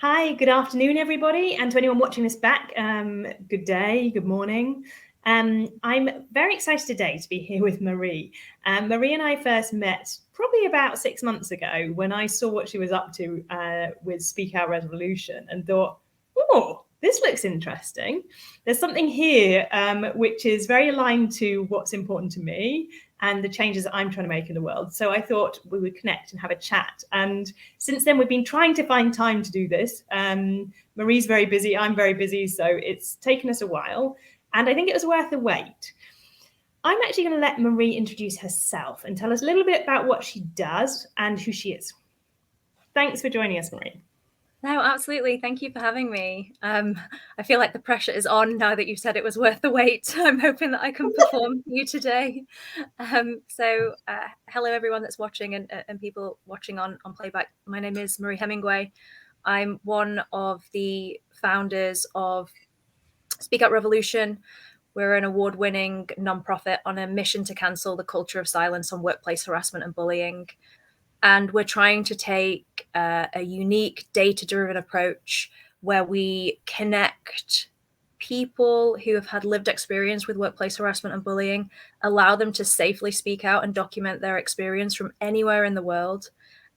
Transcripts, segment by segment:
Hi, good afternoon, everybody. And to anyone watching this back, good day, good morning. I'm very excited today to be here with Marie. Marie and I first met probably about 6 months ago when I saw what she was up to with Speak Out Revolution and thought, oh, this looks interesting. There's something here which is very aligned to what's important to me and the changes that I'm trying to make in the world. So I thought we would connect and have a chat. And since then, we've been trying to find time to do this. Marie's very busy, I'm very busy, so it's taken us a while. And I think it was worth the wait. I'm actually going to let Marie introduce herself and tell us a little bit about what she does and who she is. Thanks for joining us, Marie. No, absolutely. Thank you for having me. I feel like the pressure is on now that you've said it was worth the wait. I'm hoping that I can perform for you today. Hello, everyone that's watching and people watching on playback. My name is Marie Hemmingway. I'm one of the founders of Speak Out Revolution. We're an award-winning nonprofit on a mission to cancel the culture of silence on workplace harassment and bullying. And we're trying to take a unique data-driven approach where we connect people who have had lived experience with workplace harassment and bullying, allow them to safely speak out and document their experience from anywhere in the world,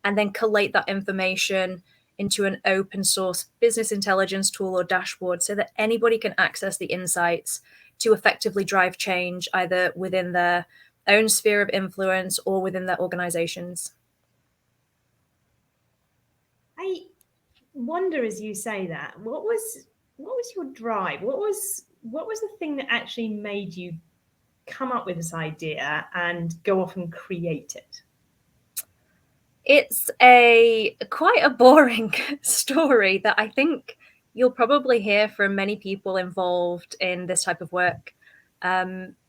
and then collate that information into an open source business intelligence tool or dashboard so that anybody can access the insights to effectively drive change either within their own sphere of influence or within their organizations. I wonder, as you say that, what was your drive? What was the thing that actually made you come up with this idea and go off and create it? It's quite a boring story that I think you'll probably hear from many people involved in this type of work.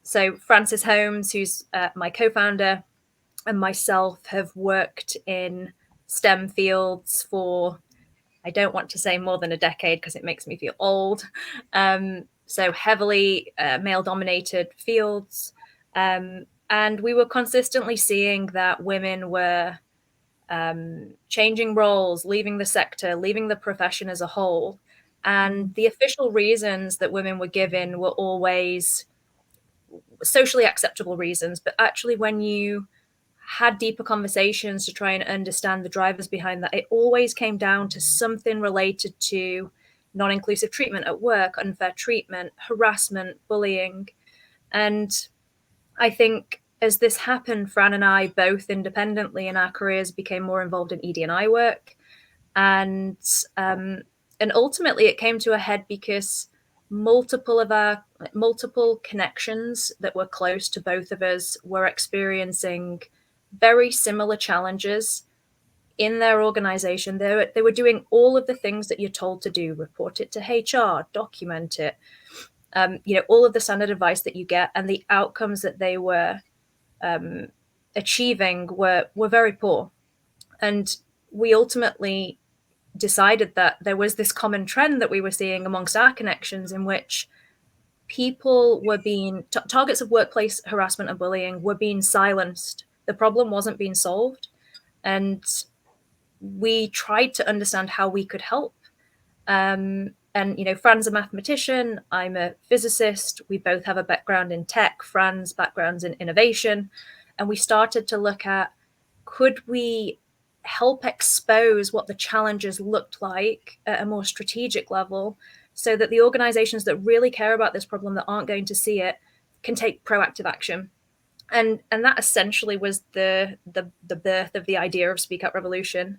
So Frances Holmes, who's my co-founder, and myself have worked in STEM fields for, I don't want to say more than a decade because it makes me feel old. So heavily male-dominated fields. And we were consistently seeing that women were changing roles, leaving the sector, leaving the profession as a whole. And the official reasons that women were given were always socially acceptable reasons. But actually, when you had deeper conversations to try and understand the drivers behind that, it always came down to something related to non-inclusive treatment at work, unfair treatment, harassment, bullying. And I think as this happened, Fran and I both independently in our careers became more involved in ED&I work. And ultimately it came to a head because multiple connections that were close to both of us were experiencing very similar challenges in their organization. They were doing all of the things that you're told to do: report it to HR, document it, all of the standard advice that you get, and the outcomes that they were achieving were very poor. And we ultimately decided that there was this common trend that we were seeing amongst our connections in which people were being targets of workplace harassment and bullying were being silenced. The problem wasn't being solved. And we tried to understand how we could help. And, Fran's a mathematician, I'm a physicist. We both have a background in tech, Fran's background's in innovation. And we started to look at, could we help expose what the challenges looked like at a more strategic level so that the organizations that really care about this problem that aren't going to see it can take proactive action. And that essentially was the birth of the idea of Speak Out Revolution.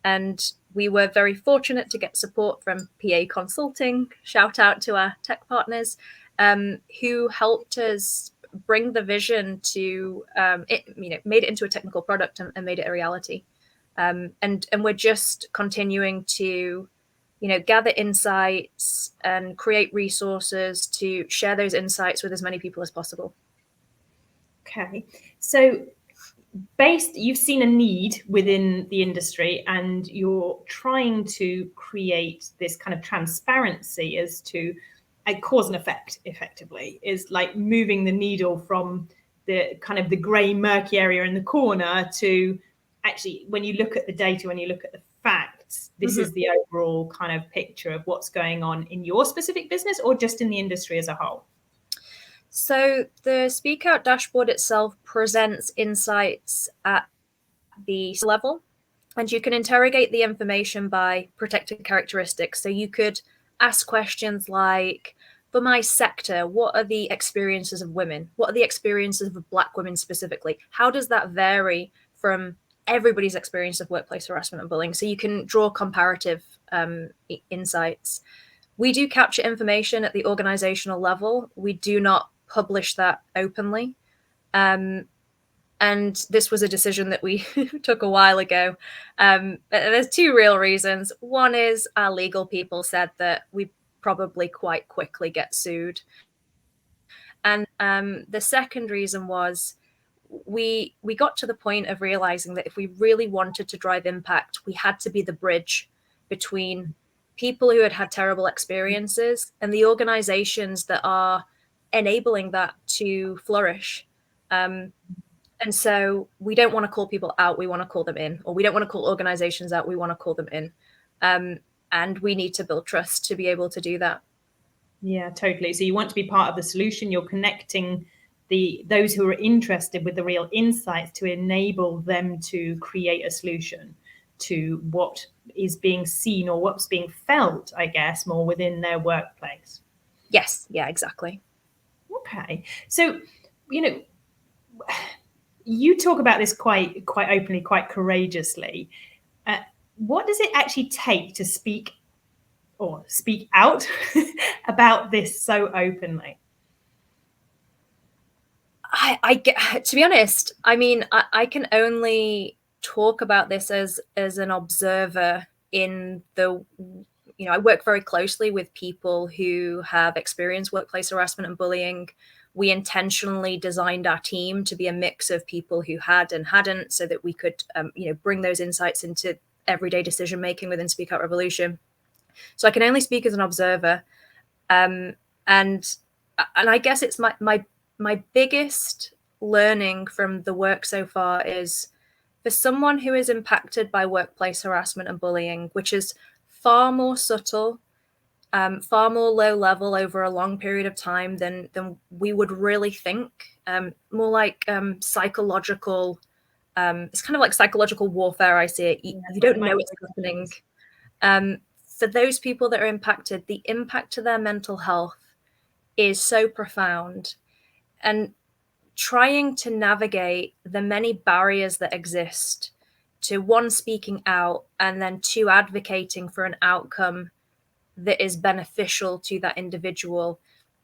And we were very fortunate to get support from PA Consulting, shout out to our tech partners, who helped us bring the vision to made it into a technical product and made it a reality. And we're just continuing to gather insights and create resources to share those insights with as many people as possible. Okay, so you've seen a need within the industry and you're trying to create this kind of transparency as to a cause and effect, effectively, is like moving the needle from the kind of the grey murky area in the corner to actually, when you look at the data, when you look at the fact, this is the overall kind of picture of what's going on in your specific business, or just in the industry as a whole? So the Speak Out dashboard itself presents insights at the level, and you can interrogate the information by protected characteristics. So you could ask questions like, for my sector, what are the experiences of women? What are the experiences of Black women specifically? How does that vary from everybody's experience of workplace harassment and bullying? So you can draw comparative insights. We do capture information at the organizational level. We do not publish that openly. And this was a decision that we took a while ago. There's two real reasons. One is our legal people said that we probably quite quickly get sued. And the second reason was we got to the point of realizing that if we really wanted to drive impact, we had to be the bridge between people who had had terrible experiences and the organizations that are enabling that to flourish. And so we don't want to call people out, we want to call them in, or we don't want to call organizations out, we want to call them in. And we need to build trust to be able to do that. Yeah, totally. So you want to be part of the solution. You're connecting those who are interested with the real insights to enable them to create a solution to what is being seen or what's being felt, I guess, more within their workplace. Yes, yeah, exactly. Okay. So, you talk about this quite openly, quite courageously. What does it actually take to speak out about this so openly? I get, to be honest, I mean, I can only talk about this as an observer in the, I work very closely with people who have experienced workplace harassment and bullying. We intentionally designed our team to be a mix of people who had and hadn't, so that we could, bring those insights into everyday decision making within Speak Out Revolution. So I can only speak as an observer, and I guess it's my biggest learning from the work so far is, for someone who is impacted by workplace harassment and bullying, which is far more subtle, far more low level over a long period of time than we would really think, more like psychological. It's kind of like psychological warfare. I see it. You don't know it's happening. For those people that are impacted, the impact to their mental health is so profound. And trying to navigate the many barriers that exist to, one, speaking out, and then two, advocating for an outcome that is beneficial to that individual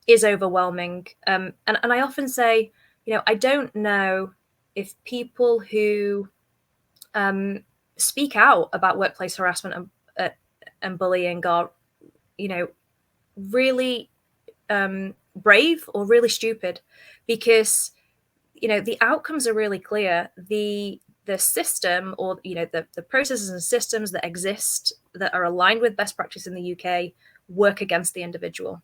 is overwhelming. And I often say, I don't know if people who speak out about workplace harassment and bullying are, really brave or really stupid, because the outcomes are really clear. The system, or the processes and systems that exist that are aligned with best practice in the UK work against the individual,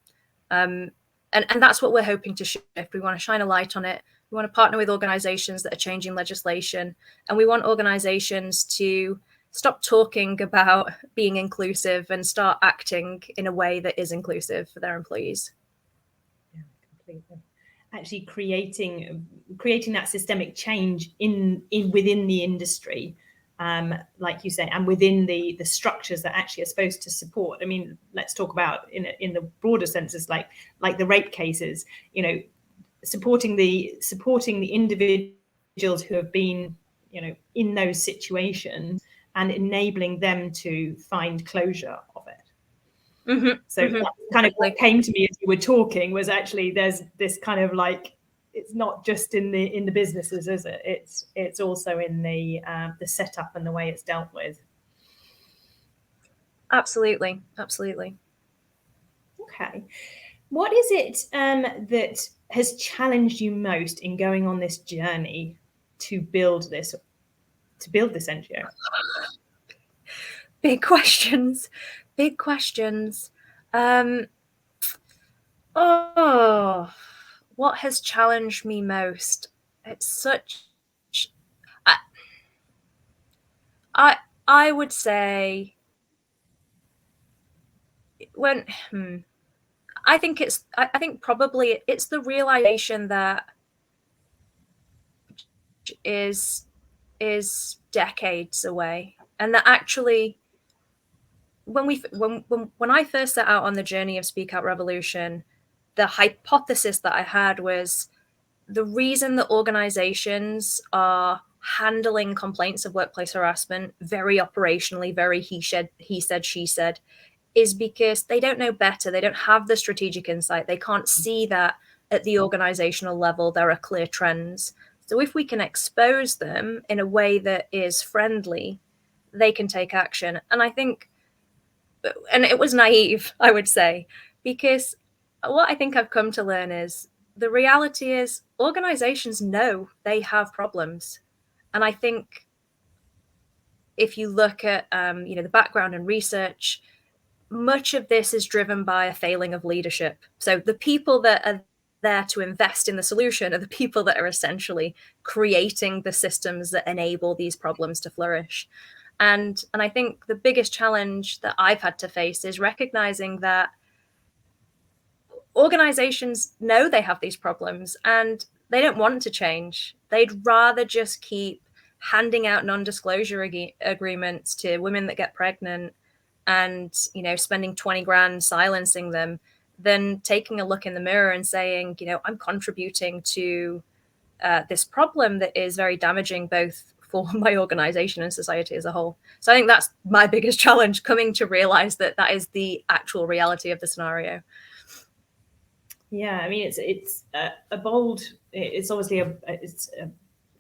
and that's what we're hoping to shift. We want to shine a light on it. We want to partner with organizations that are changing legislation, and we want organizations to stop talking about being inclusive and start acting in a way that is inclusive for their employees. Yeah, completely. Actually creating that systemic change in within the industry, like you say, and within the structures that actually are supposed to support. I mean, let's talk about in the broader senses, like the rape cases. Supporting the individuals who have been in those situations and enabling them to find closure of it. Mm-hmm, so mm-hmm. That kind of what came to me as you were talking was, actually there's this kind of like, it's not just in the businesses, is it? It's also in the setup and the way it's dealt with. Absolutely. Okay. What is it that has challenged you most in going on this journey to build this NGO? Big questions. Oh, what has challenged me most? It's such. I would say when I think probably it's the realization that is decades away, and that actually when I first set out on the journey of Speak Out Revolution, the hypothesis that I had was the reason that organizations are handling complaints of workplace harassment very operationally, very he said, she said, is because they don't know better. They don't have the strategic insight. They can't see that at the organizational level there are clear trends. So if we can expose them in a way that is friendly, they can take action. And I think, and it was naive, I would say, because what I think I've come to learn is the reality is organizations know they have problems. And I think if you look at the background and research, much of this is driven by a failing of leadership. So the people that are there to invest in the solution are the people that are essentially creating the systems that enable these problems to flourish. And I think the biggest challenge that I've had to face is recognizing that organizations know they have these problems and they don't want to change. They'd rather just keep handing out non-disclosure agreements to women that get pregnant and, spending 20 grand silencing them than taking a look in the mirror and saying, I'm contributing to this problem that is very damaging both for my organization and society as a whole. So I think that's my biggest challenge, coming to realize that that is the actual reality of the scenario. Yeah, I mean, it's a bold. It's obviously it's a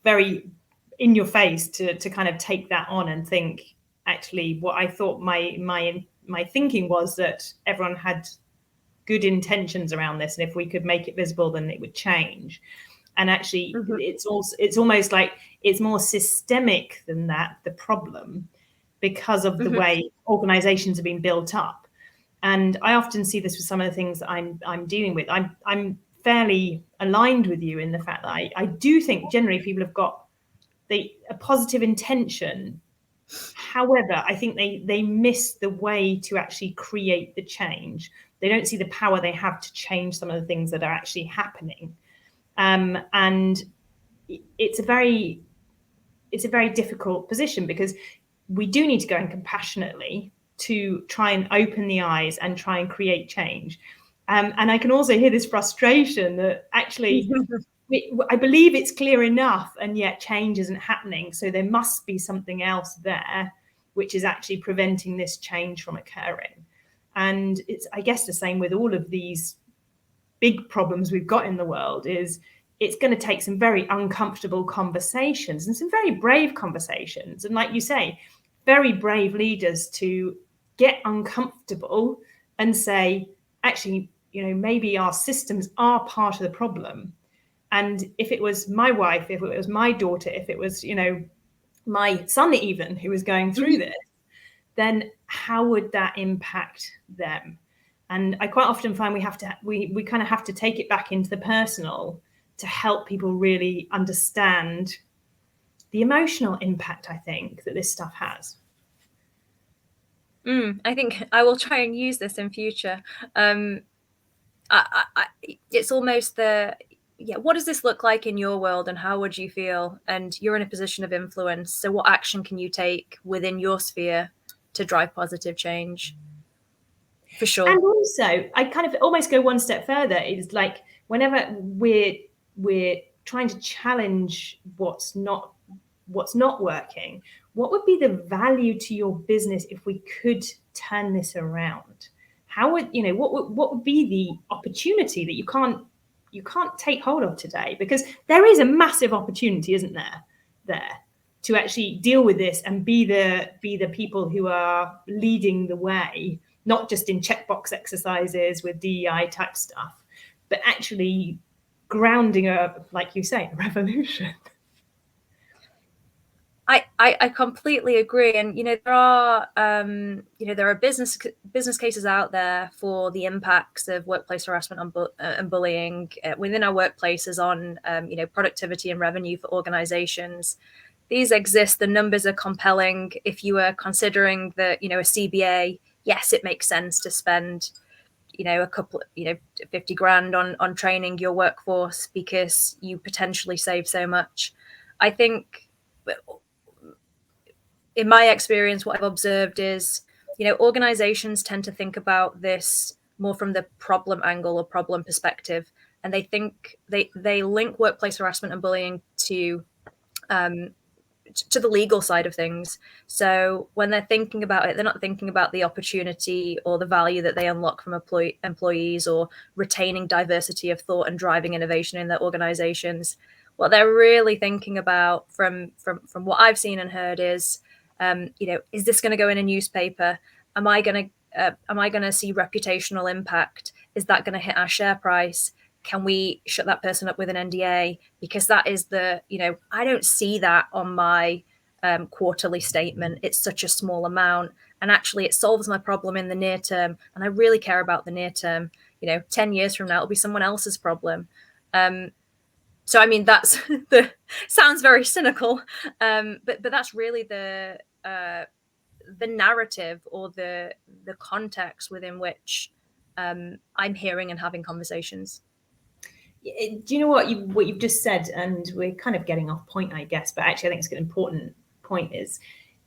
very in your face to kind of take that on and think. Actually, what I thought my thinking was that everyone had good intentions around this, and if we could make it visible, then it would change. And actually, it's almost like it's more systemic than that, the problem, because of the way organizations have been built up. And I often see this with some of the things that I'm dealing with. I'm fairly aligned with you in the fact that I do think generally people have got a positive intention. However, I think they miss the way to actually create the change. They don't see the power they have to change some of the things that are actually happening. And it's a very difficult position, because we do need to go in compassionately to try and open the eyes and try and create change. And I can also hear this frustration that actually I believe it's clear enough, and yet change isn't happening. So there must be something else there which is actually preventing this change from occurring. And it's, I guess, the same with all of these big problems we've got in the world. Is it's going to take some very uncomfortable conversations and some very brave conversations. And like you say, very brave leaders to get uncomfortable and say, actually, maybe our systems are part of the problem. And if it was my wife, if it was my daughter, if it was, my son even who was going through this, then how would that impact them? And I quite often find we kind of have to take it back into the personal to help people really understand the emotional impact, I think, that this stuff has. I think I will try and use this in future. It's almost what does this look like in your world, and how would you feel? And you're in a position of influence. So what action can you take within your sphere to drive positive change? For sure. And also, I kind of almost go one step further. It's like whenever we're trying to challenge what's not working, what would be the value to your business if we could turn this around? How would what would be the opportunity that you can't take hold of today? Because there is a massive opportunity, isn't there to actually deal with this and be the people who are leading the way, not just in checkbox exercises with DEI type stuff, but actually grounding like you say, a revolution. I completely agree, and there are business cases out there for the impacts of workplace harassment and bullying within our workplaces on productivity and revenue for organizations. These exist. The numbers are compelling. If you are considering that a CBA yes, it makes sense to spend, a couple, 50 grand on training your workforce because you potentially save so much. I think in my experience, what I've observed is, organizations tend to think about this more from the problem angle or problem perspective. And they think they link workplace harassment and bullying to the legal side of things. So when they're thinking about it, they're not thinking about the opportunity or the value that they unlock from employees or retaining diversity of thought and driving innovation in their organizations. What they're really thinking about from what I've seen and heard is, is this going to go in a newspaper? Am I going to see reputational impact? Is that going to hit our share price? Can we shut that person up with an NDA? Because that is I don't see that on my quarterly statement. It's such a small amount. And actually, it solves my problem in the near term. And I really care about the near term. 10 years from now, it'll be someone else's problem. So, I mean, that's sounds very cynical. But that's really the narrative or the context within which I'm hearing and having conversations. Do you know what you've just said? And we're kind of getting off point, I guess, but actually I think it's an important point. Is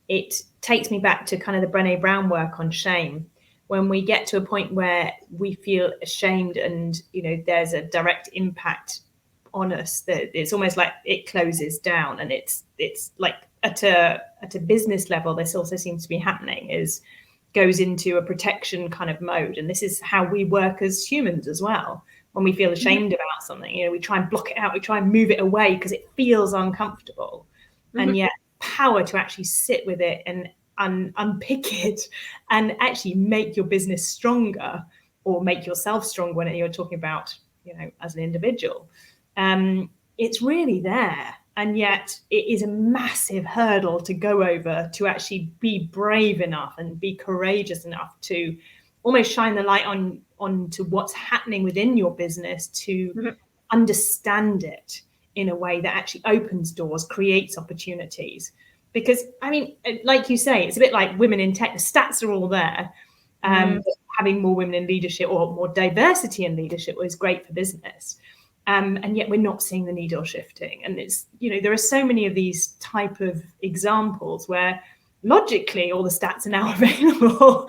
it takes me back to kind of the Brené Brown work on shame. When we get to a point where we feel ashamed and, there's a direct impact on us, that it's almost like it closes down. And it's like at a business level, this also seems to be happening, is goes into a protection kind of mode. And this is how we work as humans as well. When we feel ashamed about something, we try and block it out, we try and move it away because it feels uncomfortable. And yet power to actually sit with it and unpick it and actually make your business stronger or make yourself stronger when you're talking about, as an individual. It's really there. And yet it is a massive hurdle to go over to actually be brave enough and be courageous enough to almost shine the light onto what's happening within your business, to understand it in a way that actually opens doors, creates opportunities. Because, I mean, like you say, it's a bit like women in tech. The stats are all there. Having more women in leadership or more diversity in leadership was great for business. And yet we're not seeing the needle shifting. And it's, there are so many of these type of examples where logically all the stats are now available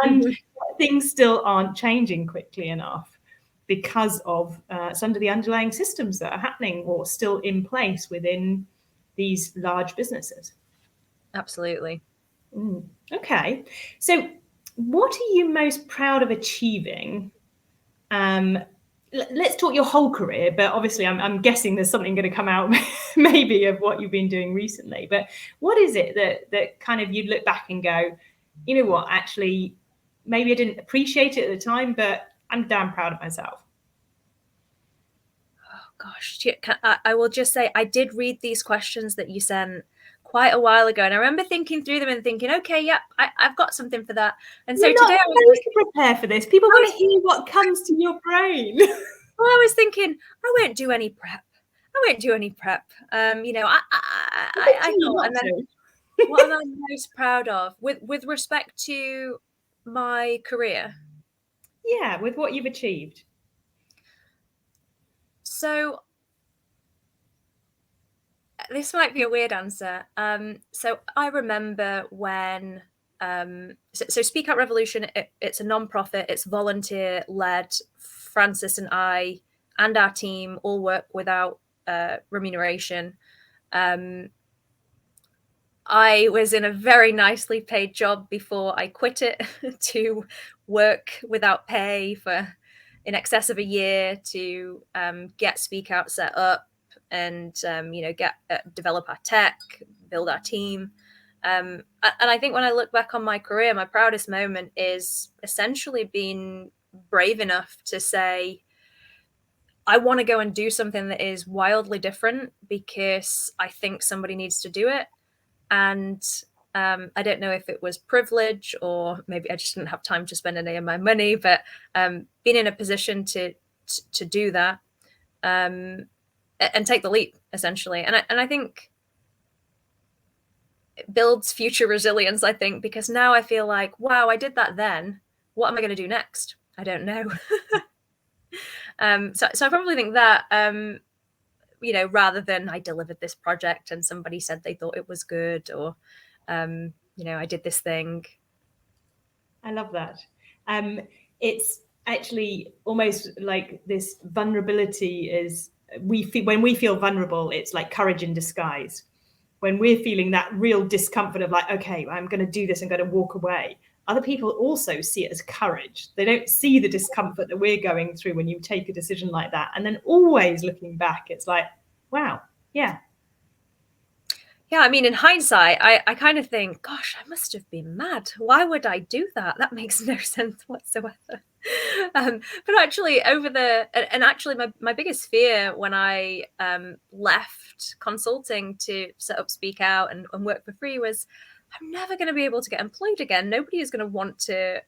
and things still aren't changing quickly enough because of some of the underlying systems that are happening or still in place within these large businesses. Absolutely. Okay. So what are you most proud of achieving? Let's talk your whole career, but obviously I'm guessing there's something going to come out maybe of what you've been doing recently. But what is it that kind of you'd look back and go, you know what, actually, maybe I didn't appreciate it at the time, but I'm damn proud of myself? Oh, gosh. I will just say I did read these questions that you sent quite a while ago, and I remember thinking through them and thinking, okay, yeah, I've got something for that. And so today I was to prepare for this. People want to hear what comes to your brain. Well, I was thinking, I won't do any prep. I thought, and then what am I most proud of with respect to my career? Yeah, with what you've achieved. So this might be a weird answer. So I remember when so Speak Out Revolution, it's a non-profit, it's volunteer led. Francis and I and our team all work without remuneration. I was in a very nicely paid job before I quit it to work without pay for in excess of a year to get Speak Out set up and develop our tech, build our team. And I think when I look back on my career, my proudest moment is essentially being brave enough to say, I want to go and do something that is wildly different because I think somebody needs to do it. And I don't know if it was privilege or maybe I just didn't have time to spend any of my money, but being in a position to do that and take the leap, essentially. And I think builds future resilience, I think, because now I feel like, wow, I did that then. What am I going to do next? I don't know. So I probably think that, rather than I delivered this project and somebody said they thought it was good, or, I did this thing. I love that. It's actually almost like this vulnerability is, when we feel vulnerable, it's like courage in disguise. When we're feeling that real discomfort of like, okay, I'm going to do this, I'm going to walk away, other people also see it as courage. They don't see the discomfort that we're going through when you take a decision like that. And then always looking back, it's like, wow, yeah. Yeah, I mean, in hindsight, I kind of think, gosh, I must have been mad. Why would I do that? That makes no sense whatsoever. But actually, actually, my biggest fear when I left consulting to set up Speak Out and work for free was, I'm never going to be able to get employed again. Nobody is going to want to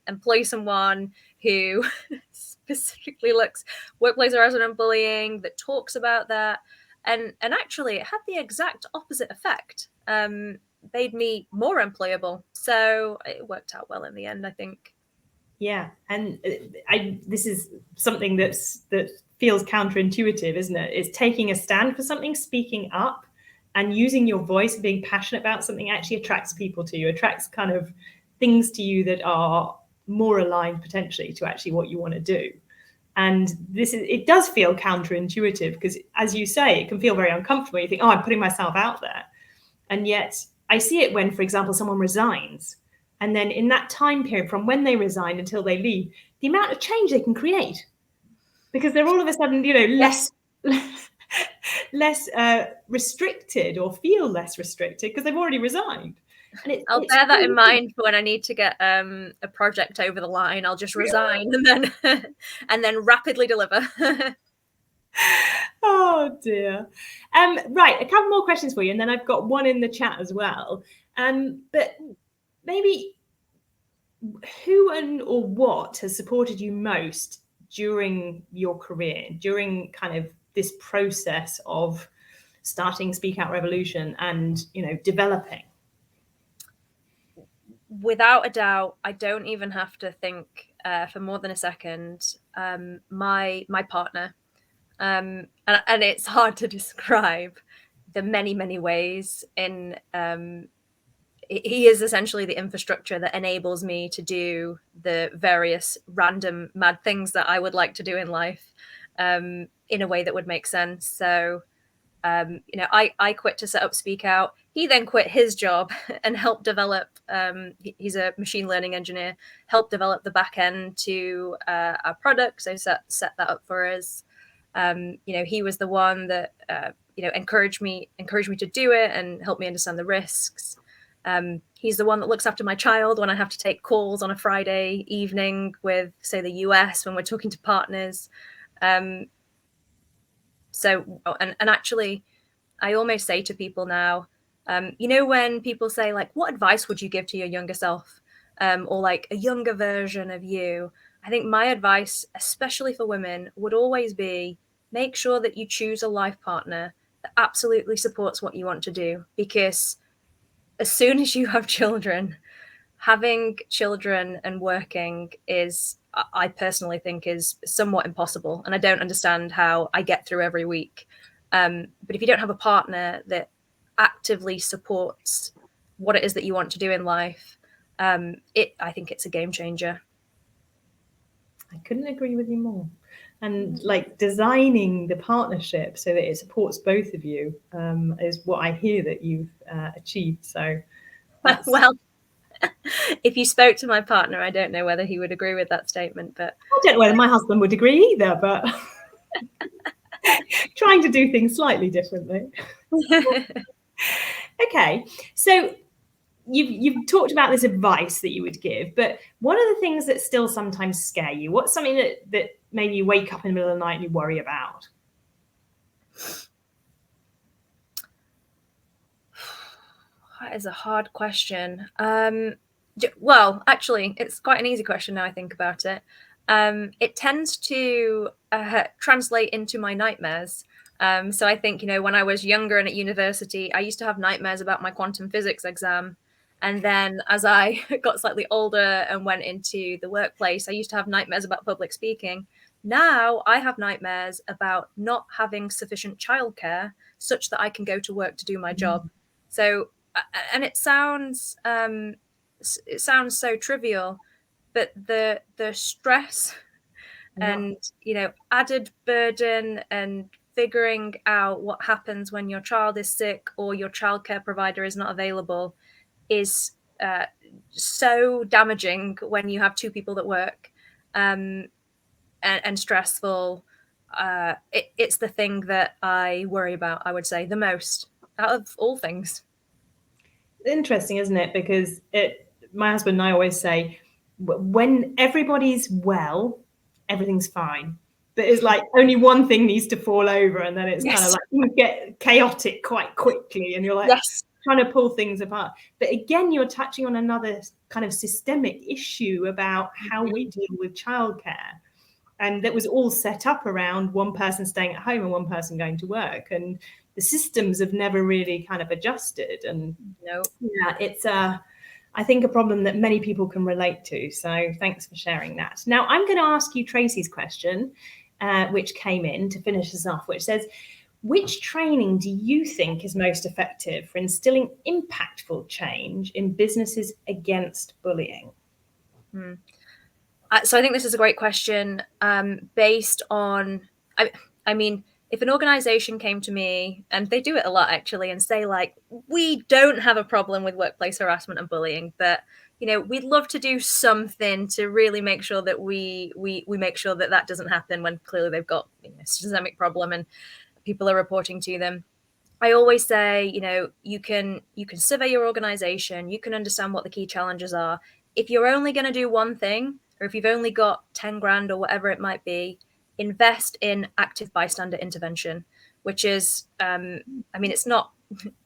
employ someone who specifically looks workplace harassment and bullying, that talks about that. And actually, it had the exact opposite effect. Made me more employable. So it worked out well in the end, I think. Yeah, and this is something that feels counterintuitive, isn't it? It's taking a stand for something, speaking up, and using your voice, being passionate about something actually attracts people to you, attracts kind of things to you that are more aligned potentially to actually what you want to do. And it does feel counterintuitive because, as you say, it can feel very uncomfortable. You think, oh, I'm putting myself out there. And yet I see it when, for example, someone resigns. And then in that time period from when they resign until they leave, the amount of change they can create, because they're all of a sudden, less restricted, or feel less restricted because they've already resigned. And I'll bear that in mind for when I need to get a project over the line. I'll just resign and then rapidly deliver. Oh dear. Right, a couple more questions for you, and then I've got one in the chat as well. But maybe, who or what has supported you most during your career, during kind of this process of starting Speak Out Revolution and developing? Without a doubt, I don't even have to think for more than a second. My partner, and it's hard to describe the many ways. He is essentially the infrastructure that enables me to do the various random mad things that I would like to do in life, in a way that would make sense. So, I quit to set up Speak Out. He then quit his job and helped develop. He's a machine learning engineer. Helped develop the back end to our product. So set that up for us. He was the one that encouraged me to do it and helped me understand the risks. He's the one that looks after my child when I have to take calls on a Friday evening with, say, the US when we're talking to partners. Actually, I almost say to people now, when people say, like, what advice would you give to your younger self, or like a younger version of you? I think my advice, especially for women, would always be, make sure that you choose a life partner that absolutely supports what you want to do. Because as soon as you have children, having children and working is, I personally think, is somewhat impossible. And I don't understand how I get through every week. But if you don't have a partner that actively supports what it is that you want to do in life, I think it's a game changer. I couldn't agree with you more. And like designing the partnership so that it supports both of you is what I hear that you've achieved. So well, if you spoke to my partner, I don't know whether he would agree with that statement, but I don't know whether my husband would agree either, but trying to do things slightly differently. Okay, so you've talked about this advice that you would give, but what are the things that still sometimes scare you? What's something that maybe you wake up in the middle of the night and you worry about? That is a hard question. Well, actually, it's quite an easy question now I think about it. It tends to translate into my nightmares. So I think, when I was younger and at university, I used to have nightmares about my quantum physics exam. And then as I got slightly older and went into the workplace, I used to have nightmares about public speaking. Now I have nightmares about not having sufficient childcare such that I can go to work to do my job. So, and it sounds so trivial, but the stress and added burden and figuring out what happens when your child is sick or your childcare provider is not available is so damaging when you have two people that work, and stressful. It's the thing that I worry about, I would say, the most out of all things. Interesting, isn't it? Because my husband and I always say, when everybody's well, everything's fine. But it's like only one thing needs to fall over, and then it's kind of Yes. like you get chaotic quite quickly, and you're like Yes. trying to pull things apart. But again, you're touching on another kind of systemic issue about how we deal with childcare. And that was all set up around one person staying at home and one person going to work. And the systems have never really kind of adjusted. And No. yeah, it's I think a problem that many people can relate to. So thanks for sharing that. Now I'm going to ask you Tracy's question, which came in to finish us off, which says, which training do you think is most effective for instilling impactful change in businesses against bullying? So I think this is a great question, based on, I mean, if an organization came to me, and they do it a lot actually, and say like, we don't have a problem with workplace harassment and bullying, but we'd love to do something to really make sure that we make sure that that doesn't happen, when clearly they've got a systemic problem and people are reporting to them. I always say, you can survey your organization, you can understand what the key challenges are. If you're only going to do one thing, or if you've only got 10 grand or whatever it might be, invest in active bystander intervention, which is, it's not,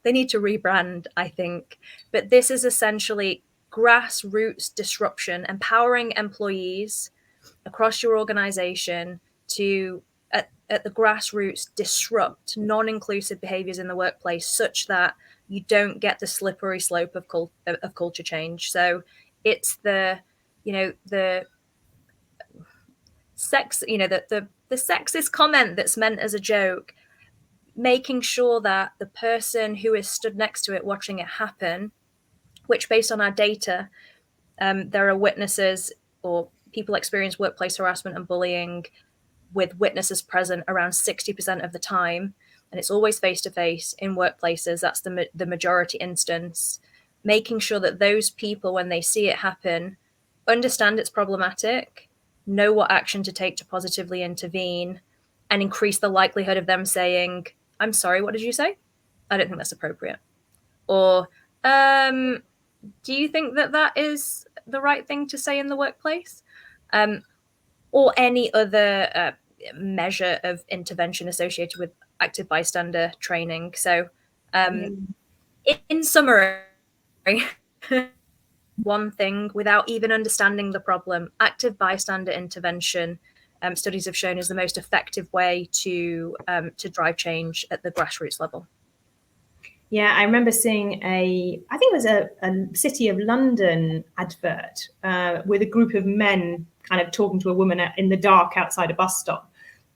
they need to rebrand, I think, but this is essentially grassroots disruption, empowering employees across your organization to, at the grassroots, disrupt non-inclusive behaviors in the workplace such that you don't get the slippery slope of culture change. So it's the sex, the sexist comment that's meant as a joke, making sure that the person who is stood next to it watching it happen, which based on our data, there are witnesses or people experience workplace harassment and bullying with witnesses present around 60% of the time, and it's always face-to-face in workplaces. That's the majority instance. Making sure that those people, when they see it happen, understand it's problematic, know what action to take to positively intervene, and increase the likelihood of them saying, I'm sorry, what did you say? I don't think that's appropriate. Or, do you think that that is the right thing to say in the workplace? Or any other measure of intervention associated with active bystander training. So, in summary, one thing without even understanding the problem, active bystander intervention, studies have shown, is the most effective way to drive change at the grassroots level. Yeah, I remember seeing I think it was a City of London advert with a group of men kind of talking to a woman in the dark outside a bus stop,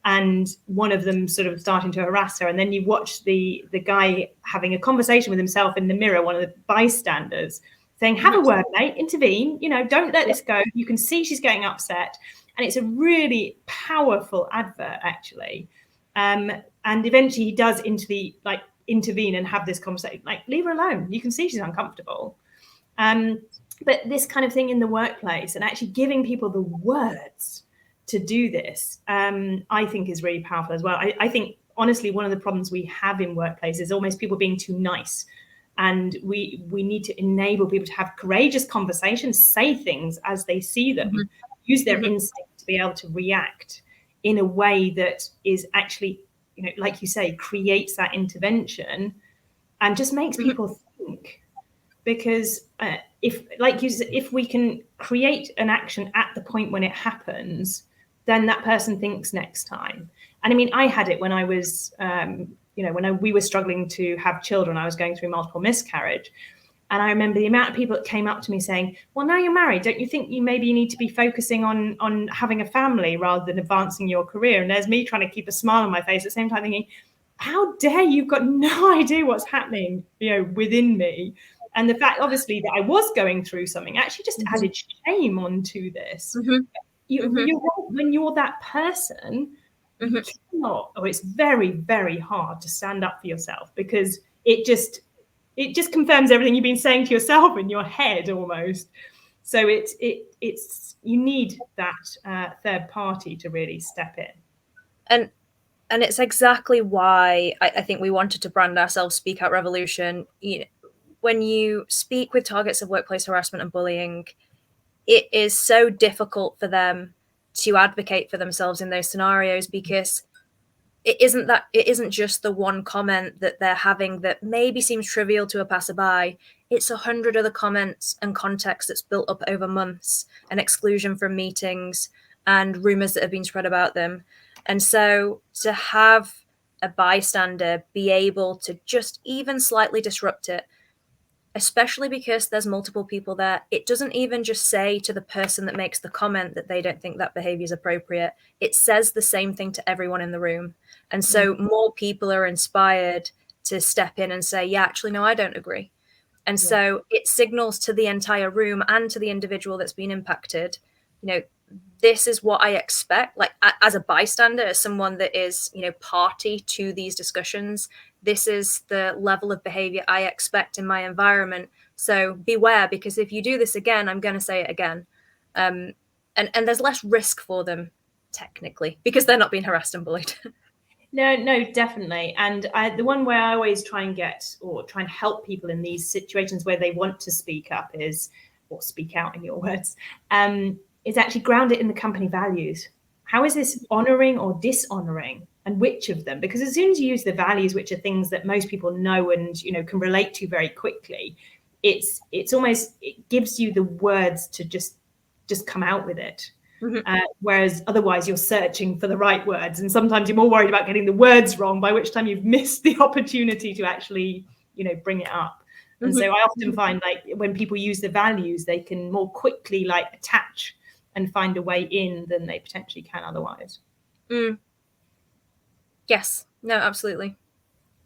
and one of them sort of starting to harass her. And then you watch the guy having a conversation with himself in the mirror, one of the bystanders, saying, have a word, mate, intervene, don't let this go. You can see she's getting upset. And it's a really powerful advert, actually. And eventually he does intervene and have this conversation, like, leave her alone. You can see she's uncomfortable. But this kind of thing in the workplace, and actually giving people the words to do this, I think is really powerful as well. I think, honestly, one of the problems we have in workplaces is almost people being too nice. And we need to enable people to have courageous conversations, say things as they see them, use their instinct to be able to react in a way that is actually, like you say, creates that intervention and just makes people think. Because if we can create an action at the point when it happens, then that person thinks next time. And I mean, I had it when I was, we were struggling to have children. I was going through multiple miscarriage. And I remember the amount of people that came up to me saying, well, now you're married, don't you think you need to be focusing on having a family rather than advancing your career? And there's me trying to keep a smile on my face at the same time thinking, how dare you've got no idea what's happening, within me. And the fact, obviously, that I was going through something actually just added shame onto this. When you're that person, you cannot, or it's very, very hard to stand up for yourself, because it just confirms everything you've been saying to yourself in your head almost. So it's you need that third party to really step in. And it's exactly why I think we wanted to brand ourselves Speak Out Revolution. When you speak with targets of workplace harassment and bullying, it is so difficult for them to advocate for themselves in those scenarios, because it isn't just the one comment that they're having that maybe seems trivial to a passerby. It's 100 other comments and context that's built up over months, and exclusion from meetings and rumors that have been spread about them. And so to have a bystander be able to just even slightly disrupt it, especially because there's multiple people there, it doesn't even just say to the person that makes the comment that they don't think that behavior is appropriate. It says the same thing to everyone in the room. And so more people are inspired to step in and say, yeah, actually, no, I don't agree. And so it signals to the entire room and to the individual that's been impacted, this is what I expect, like as a bystander, as someone that is, party to these discussions, this is the level of behavior I expect in my environment. So beware, because if you do this again, I'm going to say it again. And there's less risk for them, technically, because they're not being harassed and bullied. No, definitely. And the one way I always try and help people in these situations where they want to speak up or speak out in your words, is actually ground it in the company values. How is this honoring or dishonoring, and which of them? Because as soon as you use the values, which are things that most people know and can relate to very quickly, it gives you the words to just come out with it. Whereas otherwise you're searching for the right words, and sometimes you're more worried about getting the words wrong, by which time you've missed the opportunity to actually bring it up. And so I often find, like, when people use the values, they can more quickly attach and find a way in than they potentially can otherwise. Yes, no, absolutely.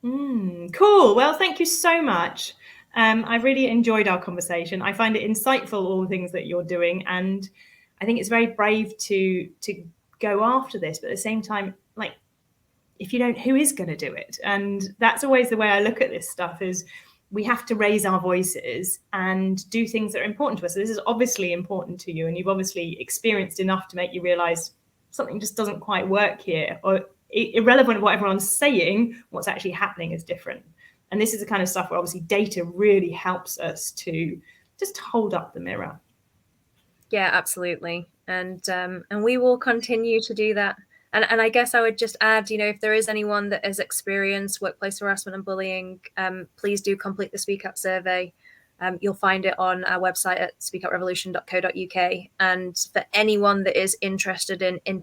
Cool. Well, thank you so much. I've really enjoyed our conversation. I find it insightful, all the things that you're doing, and I think it's very brave to go after this, but at the same time, if you don't, who is going to do it? And that's always the way I look at this stuff, is we have to raise our voices and do things that are important to us. So this is obviously important to you, and you've obviously experienced enough to make you realize something just doesn't quite work here, or irrelevant of what everyone's saying, what's actually happening is different. And this is the kind of stuff where obviously data really helps us to just hold up the mirror. Yeah, absolutely. And we will continue to do that. And I guess I would just add, if there is anyone that has experienced workplace harassment and bullying, please do complete the Speak Out survey. You'll find it on our website at speakoutrevolution.co.uk. And for anyone that is interested in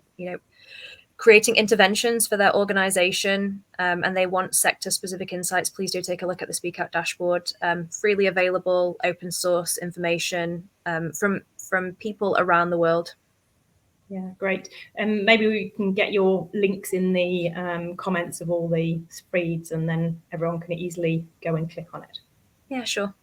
creating interventions for their organization, and they want sector-specific insights, please do take a look at the Speak Out dashboard. Freely available, open source information from people around the world. Yeah, great. And maybe we can get your links in the comments of all the feeds, and then everyone can easily go and click on it. Yeah, sure.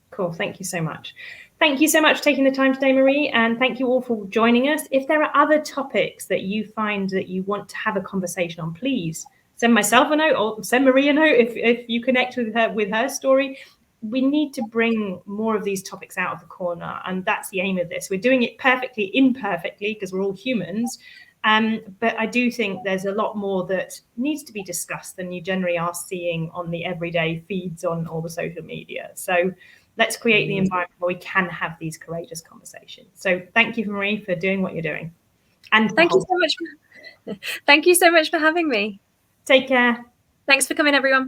Cool. Thank you so much. Thank you so much for taking the time today, Marie, and thank you all for joining us. If there are other topics that you find that you want to have a conversation on, please send myself a note or send Marie a note if you connect with her story. We need to bring more of these topics out of the corner, and that's the aim of this. We're doing it perfectly, imperfectly, because we're all humans. But I do think there's a lot more that needs to be discussed than you generally are seeing on the everyday feeds on all the social media. So let's create the environment where we can have these courageous conversations. So thank you, Marie, for doing what you're doing. And thank you so much. Thank you so much for having me. Take care. Thanks for coming, everyone.